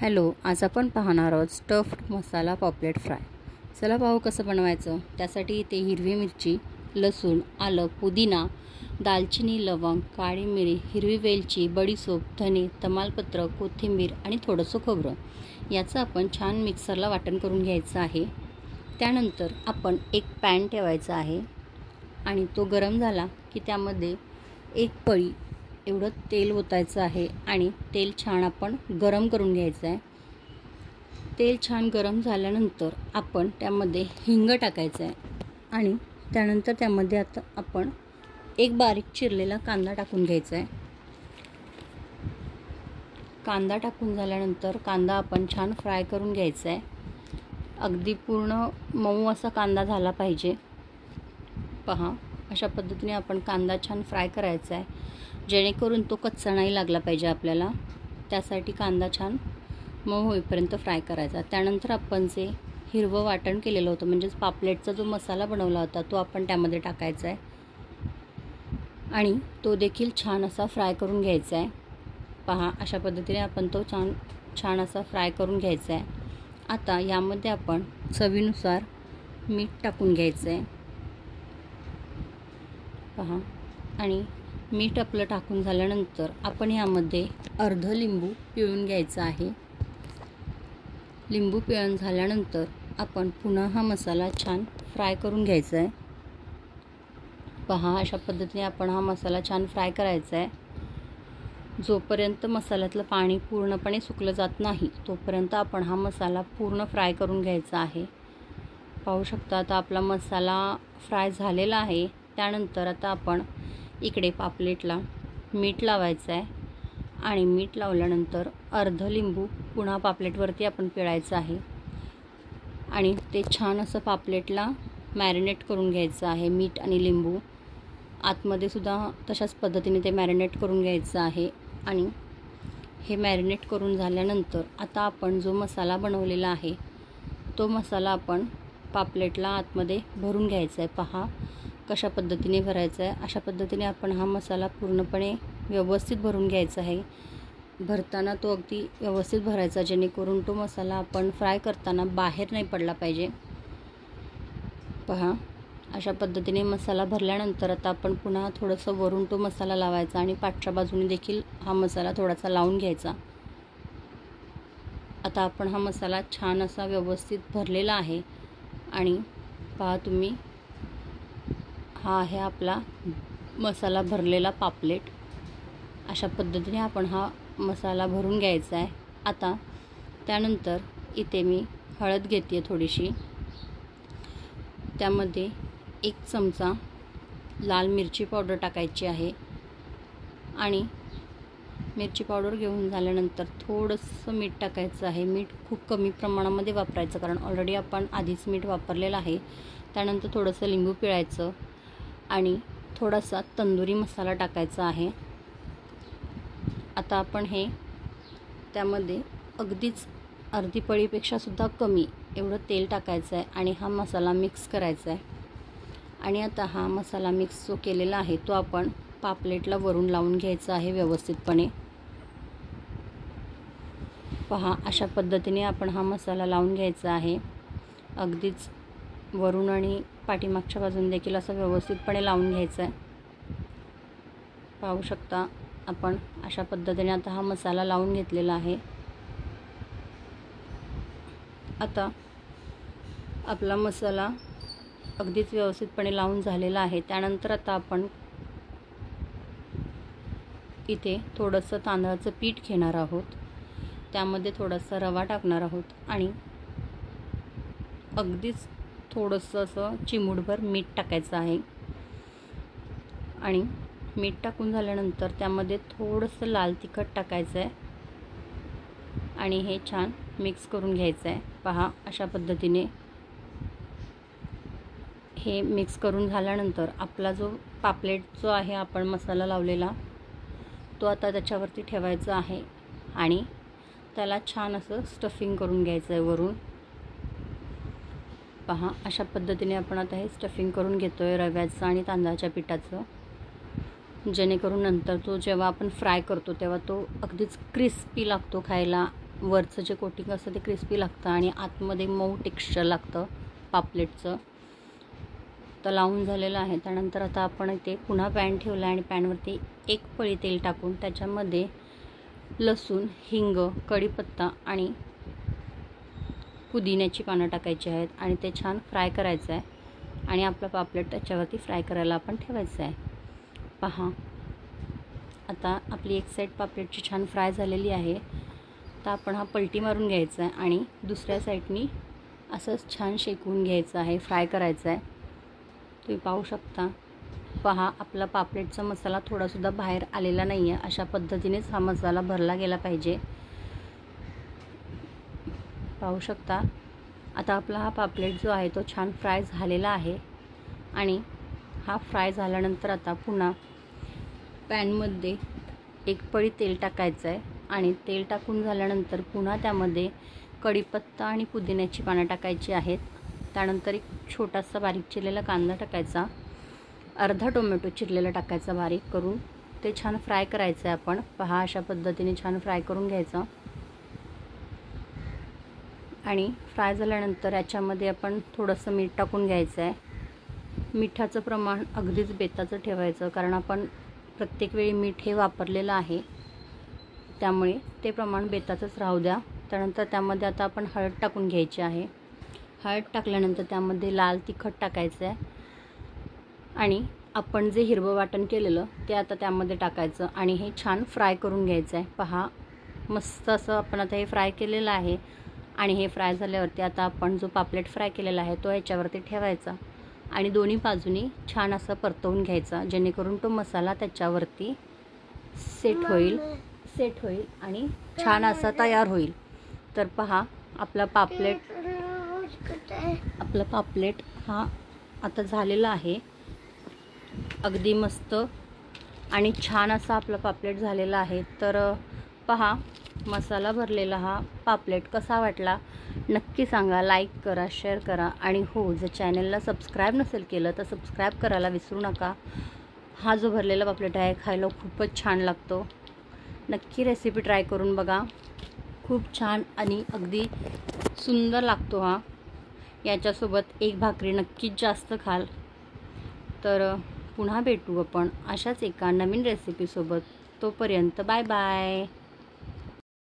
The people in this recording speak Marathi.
हॅलो, आज आपण पाहणार आहोत स्टफ्ड मसाला पॉपलेट फ्राय. चला पाहू कसं बनवायचं. त्यासाठी इथे हिरवी मिरची, लसूण, आलं, पुदिना, दालचिनी, लवंग, काळी मिरी, हिरवी वेलची, बडीशोप, धने, तमालपत्र, कोथिंबीर आणि थोडंसं खोबरं याचं आपण छान मिक्सरला वाटण करून घ्यायचं आहे. त्यानंतर आपण एक पॅन ठेवायचा आहे आणि तो गरम झाला की त्यामध्ये एक पळी एवढं तेल ओतायचं आहे आणि तेल छान आपण गरम करून घ्यायचं आहे. तेल छान गरम झाल्यानंतर आपण त्यामध्ये हिंग टाकायचं आहे आणि त्यानंतर त्यामध्ये आता आपण एक बारीक चिरलेला कांदा टाकून घ्यायचा आहे. कांदा टाकून झाल्यानंतर कांदा आपण छान फ्राय करून घ्यायचा आहे. अगदी पूर्ण मऊ असा कांदा झाला पाहिजे. पहा, अशा पद्धतीने आपण कांदा छान फ्राय करायचा आहे, जेणेकरून तो कच्चा नाही लागला पाहिजे आपल्याला. त्यासाठी कांदा छान मऊ होईपर्यंत फ्राय करायचा. त्यानंतर आपण जे हिरवं वाटण केलेलं होतं, म्हणजेच पापलेटचा जो मसाला बनवला होता तो आपण त्यामध्ये टाकायचा आहे आणि तो देखील छान असा फ्राय करून घ्यायचा आहे. पहा, अशा पद्धतीने आपण तो छान असा फ्राय करून घ्यायचा आहे. आता यामध्ये आपण चवीनुसार मीठ टाकून घ्यायचं आहे. पहा, आणि मीठ आपलं टाकून झाल्यानंतर आपण यामध्ये अर्ध लिंबू पिळून घ्यायचा आहे. लिंबू पिळून झाल्यानंतर आपण पुन्हा हा मसाला छान फ्राय करून घ्यायचा आहे. पहा, अशा पद्धतीने आपण हा मसाला छान फ्राय करायचा आहे. जोपर्यंत मसाल्यातलं पाणी पूर्णपणे सुकलं जात नाही तोपर्यंत आपण हा मसाला पूर्ण फ्राय करून घ्यायचा आहे. पाहू शकता आता आपला मसाला फ्राय झालेला आहे. त्यानंतर आता आपण इकडे पापलेटला मीठ लावायचं आहे आणि मीठ लावल्यानंतर अर्ध लिंबू पुन्हा पापलेटवरती आपण पिळायचं आहे आणि ते छान असं पापलेटला मॅरिनेट करून घ्यायचं आहे. मीठ आणि लिंबू आतमध्ये सुद्धा तशाच पद्धतीने ते मॅरिनेट करून घ्यायचं आहे. आणि हे मॅरिनेट करून झाल्यानंतर आता आपण जो मसाला बनवलेला आहे तो मसाला आपण पापलेटला आतमध्ये भरून घ्यायचा आहे. पहा कशा पद्धतीने भरायचा आहे. अशा पद्धतीने आपण हा मसाला पूर्णपणे व्यवस्थित भरून घ्यायचा आहे. भरताना तो अगदी व्यवस्थित भरायचा, जेणेकरून तो मसाला आपण फ्राय करताना बाहेर नाही पडला पाहिजे. पहा, अशा पद्धतीने मसाला भरल्यानंतर आता आपण पुन्हा थोडंसं वरून तो मसाला लावायचा आणि पाठच्या बाजूने देखील हा मसाला थोडासा लावून घ्यायचा. आता आपण हा मसाला छान असा व्यवस्थित भरलेला आहे आणि पहा तुम्ही, हा आहे आपला मसाला भरलेला पापलेट. अशा पद्धतीने आपण हा मसाला भरून घ्यायचा आहे. आता त्यानंतर इथे मी हळद घेते आहे थोडीशी. त्यामध्ये 1 चमचा लाल मिरची पावडर टाकायची आहे आणि मिरची पावडर घेऊन झाल्यानंतर थोडंसं मीठ टाकायचं आहे. मीठ खूप कमी प्रमाणामध्ये वापरायचं, कारण ऑलरेडी आपण आधीच मीठ वापरलेलं आहे. त्यानंतर थोडंसं लिंबू पिळायचं आणि थोडासा तंदुरी मसाला टाकायचा आहे. आता आपण हे त्यामध्ये अगदीच अर्धी पळीपेक्षासुद्धा कमी एवढं तेल टाकायचं आहे आणि हा मसाला मिक्स करायचा आहे. आणि आता हा मसाला मिक्स जो केलेला आहे तो आपण पापलेटला वरून लावून घ्यायचा आहे व्यवस्थितपणे. पहा, अशा पद्धतीने आपण हा मसाला लावून घ्यायचा आहे. अगदीच वरून आणि पाठीमागच्या बाजून देखील असं व्यवस्थितपणे लावून घ्यायचं आहे. पाहू शकता आपण अशा पद्धतीने आता हा मसाला लावून घेतलेला आहे. आता आपला मसाला अगदीच व्यवस्थितपणे लावून झालेला आहे. त्यानंतर आता आपण इथे थोडंसं तांदळाचं पीठ घेणार आहोत. त्यामध्ये थोडासा रवा टाकणार आहोत आणि अगदीच थोडंसं असं चिमूटभर मीठ टाकायचं आहे. आणि मीठ टाकून झाल्यानंतर त्यामध्ये थोडंसं लाल तिखट टाकायचं आहे आणि हे छान मिक्स करून घ्यायचं आहे. पहा, अशा पद्धतीने हे मिक्स करून झाल्यानंतर आपला जो पापलेट जो आहे आपण मसाला लावलेला तो आता त्याच्यावरती ठेवायचा आहे आणि त्याला छान असं स्टफिंग करून घ्यायचं आहे वरून. पहा, अशा पद्धतीने आपण आता हे स्टफिंग करून घेतो आहे रव्याचं आणि तांदळाच्या पिठाचं, जेणेकरून नंतर तो जेव्हा आपण फ्राय करतो तेव्हा तो अगदीच क्रिस्पी लागतो खायला वरचं जे कोटिंग असतं ते क्रिस्पी लागतं आणि आतमध्ये मऊ टेक्स्चर लागतं पापलेटचं. तर लावून झालेलं आहे. त्यानंतर आता आपण इथे पुन्हा पॅन ठेवला आणि पॅनवरती 1 पळी तेल टाकून त्याच्यामध्ये लसूण, हिंग, कढीपत्ता आणि पुदिन्याची पानं टाकायची आहेत आणि ते छान फ्राय करायचं आहे. आणि आपला पापलेट त्याच्यावरती फ्राय करायला आपण ठेवायचं आहे. पहा, आता आपली एक साईड पापलेटची छान फ्राय झालेली आहे. तर आपण हा पलटी मारून घ्यायचा आहे आणि दुसऱ्या साईडनी असंच छान शेकवून घ्यायचं आहे, फ्राय करायचं आहे. तुम्ही पाहू शकता. पहा, आपला पापलेटचा मसाला थोडासुद्धा बाहेर आलेला नाही आहे. अशा पद्धतीनेच हा मसाला भरला गेला पाहिजे. पाहू शकता. आता आपला हा पापलेट जो आहे तो छान फ्राय झालेला आहे. आणि हा फ्राय झाल्यानंतर आता पुन्हा पॅनमध्ये 1 पळी तेल टाकायचं आहे आणि तेल टाकून झाल्यानंतर पुन्हा त्यामध्ये कढीपत्ता आणि पुदिन्याची पानं टाकायची आहेत. त्यानंतर एक छोटासा बारीक चिरलेला कांदा टाकायचा, अर्धा टोमॅटो चिरलेला टाकायचा बारीक करून. ते छान फ्राय करायचं आहे आपण. पहा, अशा पद्धतीने छान फ्राय करून घ्यायचं. आणि फ्राय झाल्यानंतर याच्यामध्ये आपण थोडंसं मीठ टाकून घ्यायचं आहे. मिठाचं प्रमाण अगदीच बेताचं ठेवायचं, कारण आपण प्रत्येक वेळी मीठ हे वापरलेलं आहे, त्यामुळे ते प्रमाण बेताचंच राहू द्या. त्यानंतर त्यामध्ये आता आपण हळद टाकून घ्यायची आहे. हळद टाकल्यानंतर त्यामध्ये लाल तिखट टाकायचं आहे आणि आपण जे हिरवं वाटण केलेलं ते आता त्यामध्ये टाकायचं आणि हे छान फ्राय करून घ्यायचं आहे. पहा, मस्त असं आपण आता हे फ्राय केलेलं आहे. आणि हे फ्राय झाल्यावरती आता आपण जो पापलेट फ्राय केलेला आहे तो ह्याच्यावरती ठेवायचा आणि दोन्ही बाजूनी छान असं परतवून घ्यायचा, जेणेकरून तो मसाला त्याच्यावरती सेट होईल आणि छान असा तयार होईल. तर पहा, आपला पापलेट हा आता झालेला आहे. अगदी मस्त आणि छान असा आपला पापलेट झालेला आहे. तर पहा, मसाला भरलेला हा पापलेट कसा वाटला नक्की सांगा. लाईक करा, शेअर करा आणि हो, जर चॅनलला सबस्क्राईब नसेल केलं तर सबस्क्राईब करायला विसरू नका. हा जो भरलेला पापलेट आहे खायला खूपच छान लागतो. नक्की रेसिपी ट्राय करून बघा. खूप छान आणि अगदी सुंदर लागतो हा. याच्यासोबत एक भाकरी नक्कीच जास्त खाल. तर पुन्हा भेटू आपण अशाच एका नवीन रेसिपीसोबत. तोपर्यंत बाय बाय.